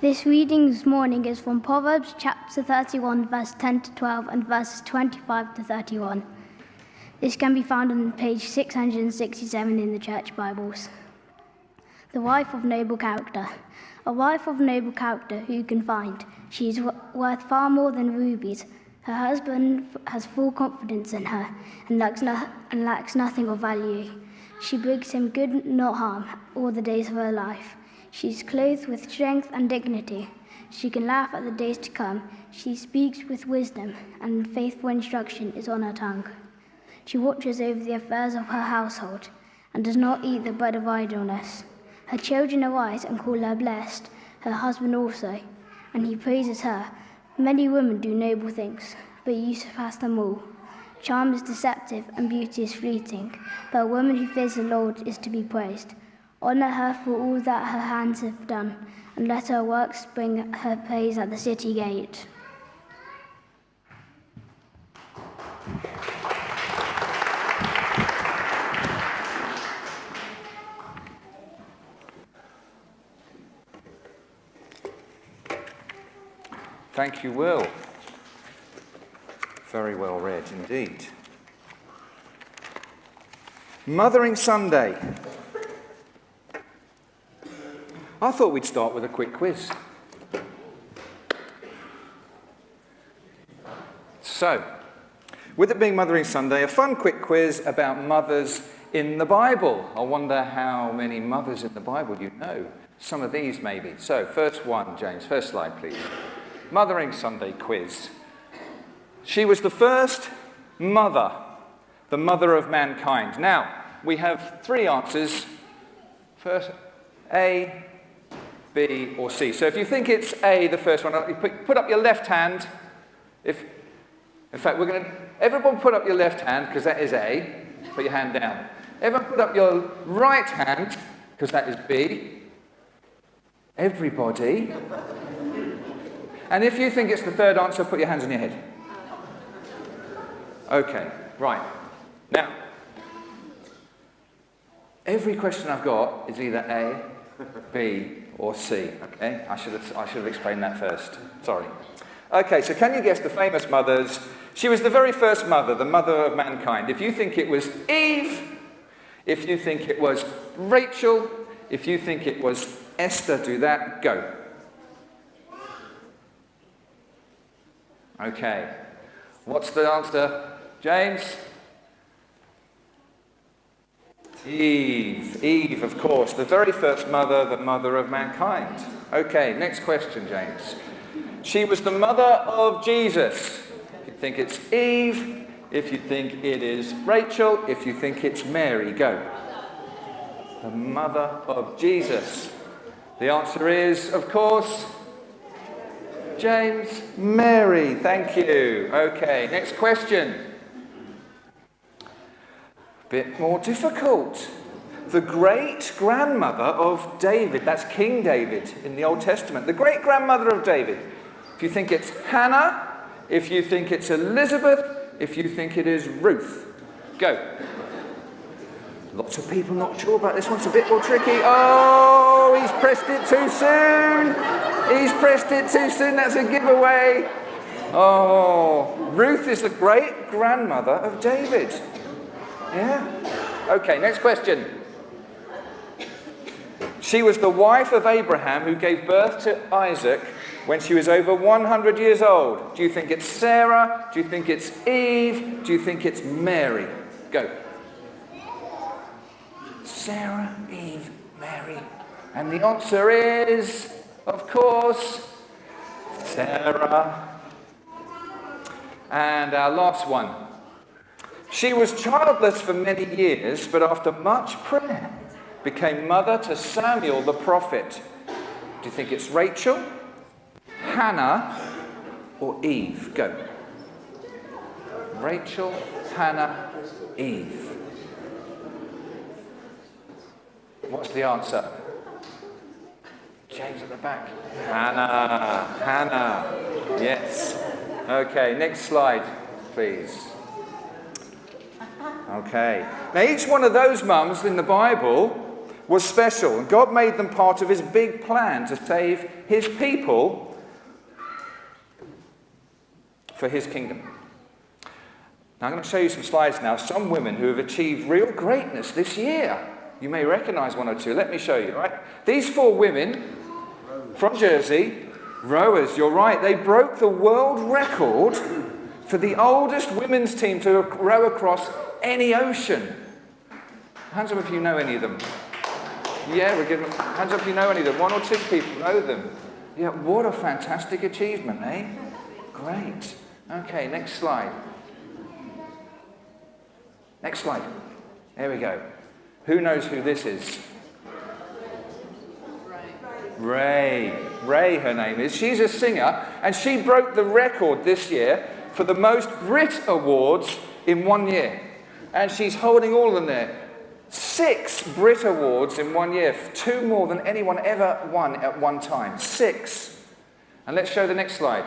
This reading this morning is from Proverbs chapter 31, verse 10 to 12, and verses 25 to 31. This can be found on page 667 in the Church Bibles. The wife of noble character. A wife of noble character who can find? She is worth far more than rubies. Her husband has full confidence in her and lacks nothing of value. She brings him good, not harm, all the days of her life. She is clothed with strength and dignity. She can laugh at the days to come. She speaks with wisdom, and faithful instruction is on her tongue. She watches over the affairs of her household and does not eat the bread of idleness. Her children arise and call her blessed, her husband also, and he praises her. Many women do noble things, but Yusuf has them all. Charm is deceptive and beauty is fleeting, but a woman who fears the Lord is to be praised. Honour her for all that her hands have done, and let her works bring her praise at the city gate. Thank you, Will. Very well read indeed. Mothering Sunday. I thought we'd start with a quick quiz. So, with it being Mothering Sunday, a fun quick quiz about mothers in the Bible. I wonder how many mothers in the Bible you know. Some of these maybe. So, first one, James. First slide, please. Mothering Sunday quiz. She was the first mother, the mother of mankind. Now, we have three answers. First, A, B, or C. So if you think it's A, the first one, you put up your left hand. In fact, everyone put up your left hand, because that is A. Put your hand down. Everyone put up your right hand, because that is B. Everybody. And if you think it's the third answer, put your hands on your head. Okay, right. Now, every question I've got is either A, B, or C, okay? I should have explained that first. Sorry. Okay, so can you guess the famous mothers? She was the very first mother, the mother of mankind. If you think it was Eve, if you think it was Rachel, if you think it was Esther, do that, go. Okay. What's the answer, James? Eve, of course, the very first mother, the mother of mankind. Okay, next question, James. She was the mother of Jesus. If you think it's Eve, if you think it is Rachel, if you think it's Mary, go. The mother of Jesus. The answer is, of course, James, Mary. Thank you. Okay, next question. Bit more difficult. The great-grandmother of David, that's King David in the Old Testament, the great-grandmother of David. If you think it's Hannah, if you think it's Elizabeth, if you think it is Ruth, go. Lots of people not sure about this one's a bit more tricky. Oh, he's pressed it too soon. He's pressed it too soon, that's a giveaway. Oh, Ruth is the great-grandmother of David. Yeah. Okay, next question. She was the wife of Abraham who gave birth to Isaac when she was over 100 years old. Do you think it's Sarah? Do you think it's Eve? Do you think it's Mary? Go. Sarah, Eve, Mary. And the answer is, of course, Sarah. And our last one. She was childless for many years, but after much prayer, became mother to Samuel the prophet. Do you think it's Rachel, Hannah, or Eve? Go. Rachel, Hannah, Eve. What's the answer? James at the back. Hannah. Yes. Okay, next slide, please. Okay. Now, each one of those mums in the Bible was special, and God made them part of his big plan to save his people for his kingdom. Now I'm going to show you some slides now. Some women who have achieved real greatness this year. You may recognize one or two. Let me show you, right? These 4 women from Jersey, rowers, you're right. They broke the world record for the oldest women's team to row across any ocean. Hands up if you know any of them. Yeah, we're giving hands up if you know any of them. 1 or 2 people know them. Yeah, what a fantastic achievement, eh? Great. Okay, next slide. Next slide. There we go. Who knows who this is? Ray, her name is. She's a singer, and she broke the record this year for the most Brit Awards in 1 year. And she's holding all of them there. 6 Brit Awards in 1 year, 2 more than anyone ever won at one time. 6. And let's show the next slide.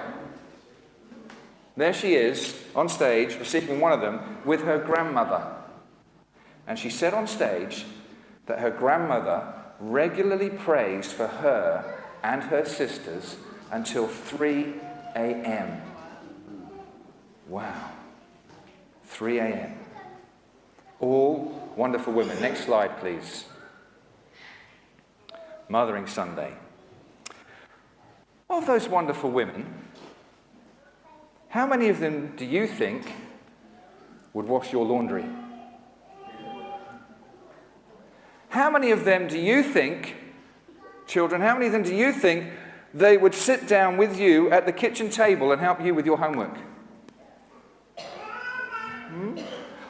There she is on stage, receiving one of them with her grandmother. And she said on stage that her grandmother regularly prays for her and her sisters until 3 a.m. Wow. 3 a.m. All wonderful women. Next slide, please. Mothering Sunday. Of those wonderful women, how many of them do you think would wash your laundry? How many of them do you think, children, how many of them do you think they would sit down with you at the kitchen table and help you with your homework?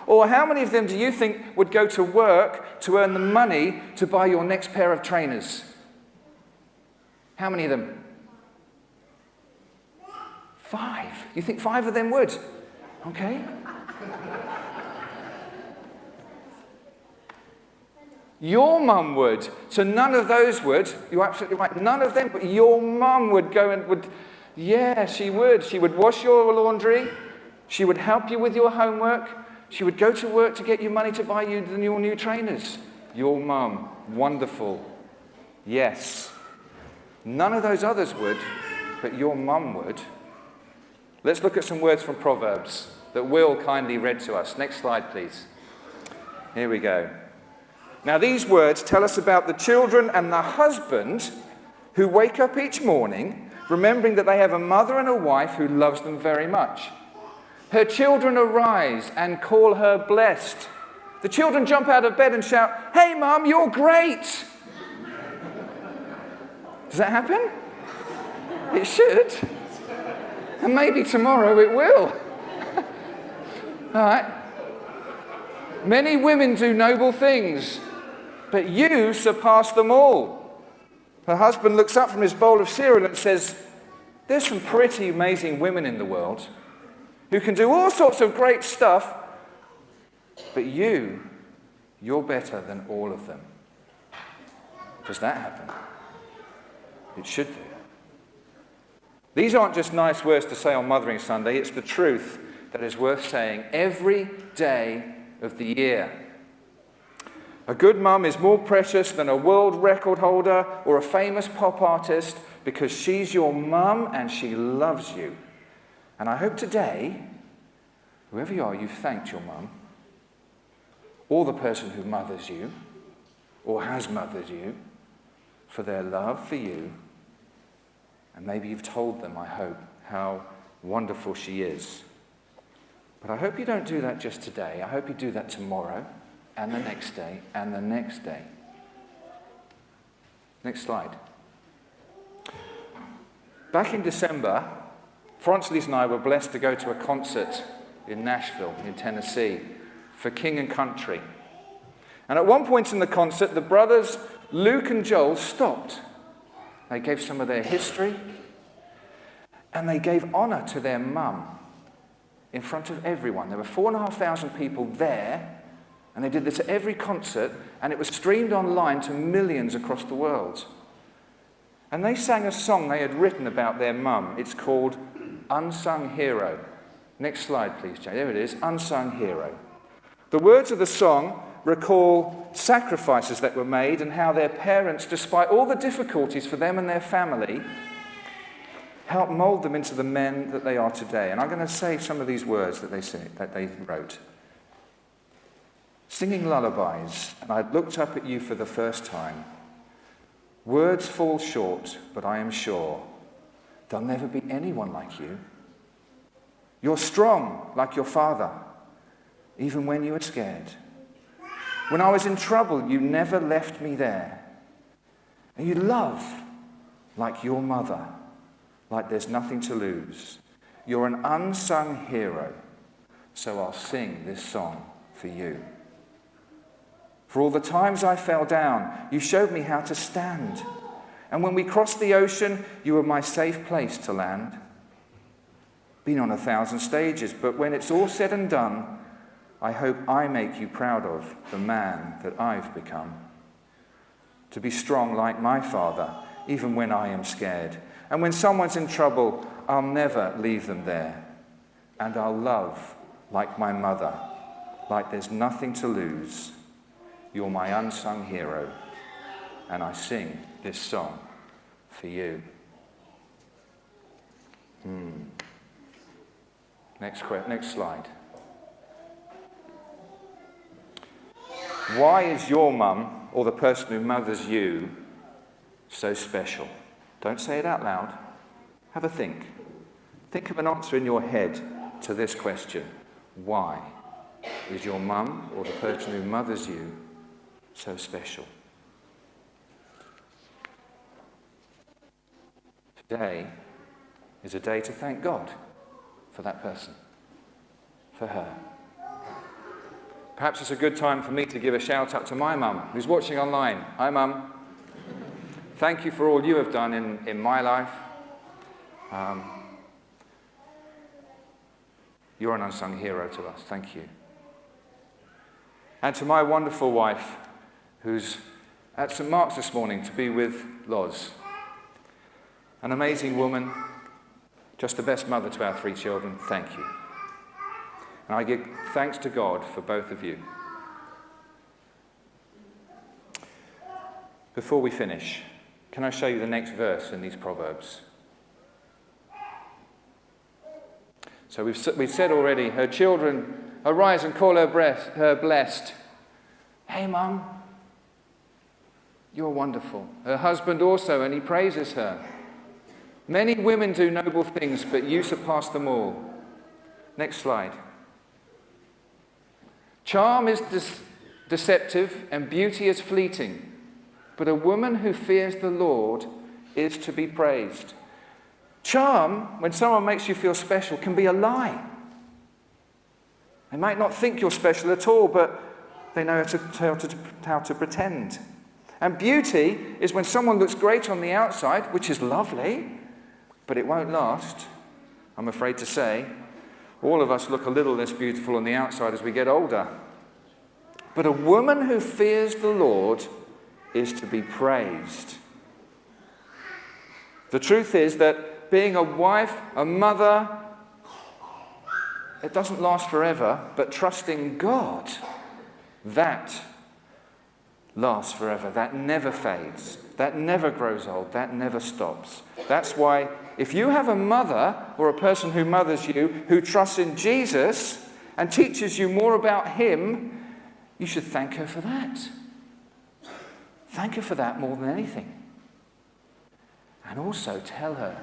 Or how many of them do you think would go to work to earn the money to buy your next pair of trainers? How many of them? 5. You think 5 of them would? Okay. Your mum would. So none of those would. You're absolutely right. None of them, but your mum would go and would, yeah, she would. She would wash your laundry. She would help you with your homework. She would go to work to get you money to buy you your new trainers. Your mum. Wonderful. Yes. None of those others would, but your mum would. Let's look at some words from Proverbs that Will kindly read to us. Next slide, please. Here we go. Now, these words tell us about the children and the husband who wake up each morning remembering that they have a mother and a wife who loves them very much. Her children arise and call her blessed. The children jump out of bed and shout, "Hey, Mum, you're great!" Does that happen? It should. And maybe tomorrow it will. All right. Many women do noble things, but you surpass them all. Her husband looks up from his bowl of cereal and says, "There's some pretty amazing women in the world who can do all sorts of great stuff, but you're better than all of them." Does that happen? It should do. These aren't just nice words to say on Mothering Sunday. It's the truth that is worth saying every day of the year. A good mum is more precious than a world record holder or a famous pop artist because she's your mum and she loves you. And I hope today, whoever you are, you've thanked your mum or the person who mothers you or has mothered you for their love for you. And maybe you've told them, I hope, how wonderful she is. But I hope you don't do that just today. I hope you do that tomorrow and the next day and the next day. Next slide. Back in December, Frances and I were blessed to go to a concert in Nashville, in Tennessee, for King and Country. And at one point in the concert, the brothers Luke and Joel stopped. They gave some of their history, and they gave honor to their mum in front of everyone. There were 4,500 people there, and they did this at every concert, and it was streamed online to millions across the world. And they sang a song they had written about their mum. It's called Unsung Hero. Next slide, please, Jay. There it is, Unsung Hero. The words of the song recall sacrifices that were made and how their parents, despite all the difficulties for them and their family, helped mold them into the men that they are today. And I'm going to say some of these words that they wrote. Singing lullabies, and I looked up at you for the first time. Words fall short, but I am sure there'll never be anyone like you. You're strong like your father, even when you were scared. When I was in trouble, you never left me there. And you love like your mother, like there's nothing to lose. You're an unsung hero, so I'll sing this song for you. For all the times I fell down, you showed me how to stand. And when we crossed the ocean, you were my safe place to land. Been on 1,000 stages, but when it's all said and done, I hope I make you proud of the man that I've become. To be strong like my father, even when I am scared. And when someone's in trouble, I'll never leave them there. And I'll love like my mother, like there's nothing to lose. You're my unsung hero, and I sing this song for you. Next slide. Why is your mum, or the person who mothers you, so special? Don't say it out loud. Have a think. Think of an answer in your head to this question. Why is your mum, or the person who mothers you, so special? Today is a day to thank God for that person, for her. Perhaps it's a good time for me to give a shout out to my mum, who's watching online. Hi, Mum. Thank you for all you have done in my life. You're an unsung hero to us. Thank you. And to my wonderful wife, who's at St. Mark's this morning to be with Loz. An amazing woman, just the best mother to our 3 children. Thank you. And I give thanks to God for both of you. Before we finish, can I show you the next verse in these Proverbs? So we've said already, her children arise and call her blessed. Hey, Mum, you're wonderful. Her husband also, and he praises her. Many women do noble things, but you surpass them all. Next slide. Charm is deceptive and beauty is fleeting, but a woman who fears the Lord is to be praised. Charm, when someone makes you feel special, can be a lie. They might not think you're special at all, but they know how to pretend. And beauty is when someone looks great on the outside, which is lovely, but it won't last, I'm afraid to say. All of us look a little less beautiful on the outside as we get older. But a woman who fears the Lord is to be praised. The truth is that being a wife, a mother, it doesn't last forever, but trusting God, that lasts forever. That never fades. That never grows old. That never stops. That's why if you have a mother or a person who mothers you who trusts in Jesus and teaches you more about him, you should thank her for that. Thank her for that more than anything. And also tell her,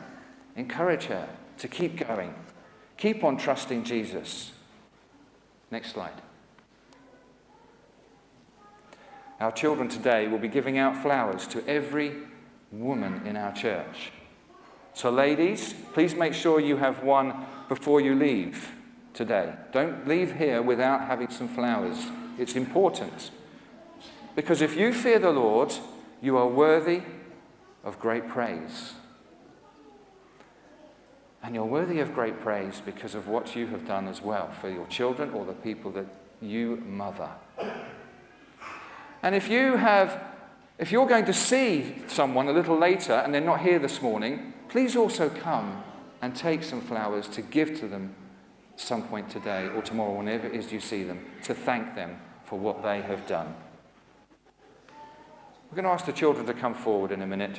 encourage her to keep going. Keep on trusting Jesus. Next slide. Our children today will be giving out flowers to every woman in our church. So ladies, please make sure you have one before you leave today. Don't leave here without having some flowers. It's important. Because if you fear the Lord, you are worthy of great praise. And you're worthy of great praise because of what you have done as well for your children or the people that you mother. And if you're going to see someone a little later and they're not here this morning, please also come and take some flowers to give to them at some point today or tomorrow, whenever it is you see them, to thank them for for what they have done. We're going to ask the children to come forward in a minute,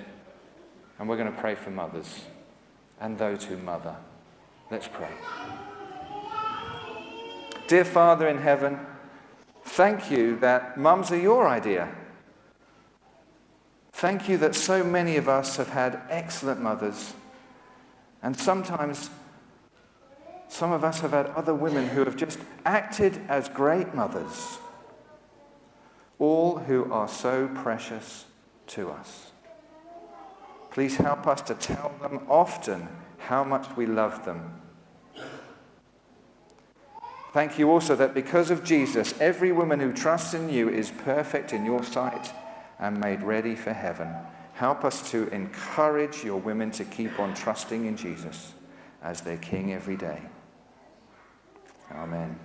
and we're going to pray for mothers and those who mother. Let's pray. Dear Father in heaven, thank you that mums are your idea. Thank you that so many of us have had excellent mothers, and sometimes some of us have had other women who have just acted as great mothers, all who are so precious to us. Please help us to tell them often how much we love them. Thank you also that because of Jesus, every woman who trusts in you is perfect in your sight and made ready for heaven. Help us to encourage your women to keep on trusting in Jesus as their King every day. Amen.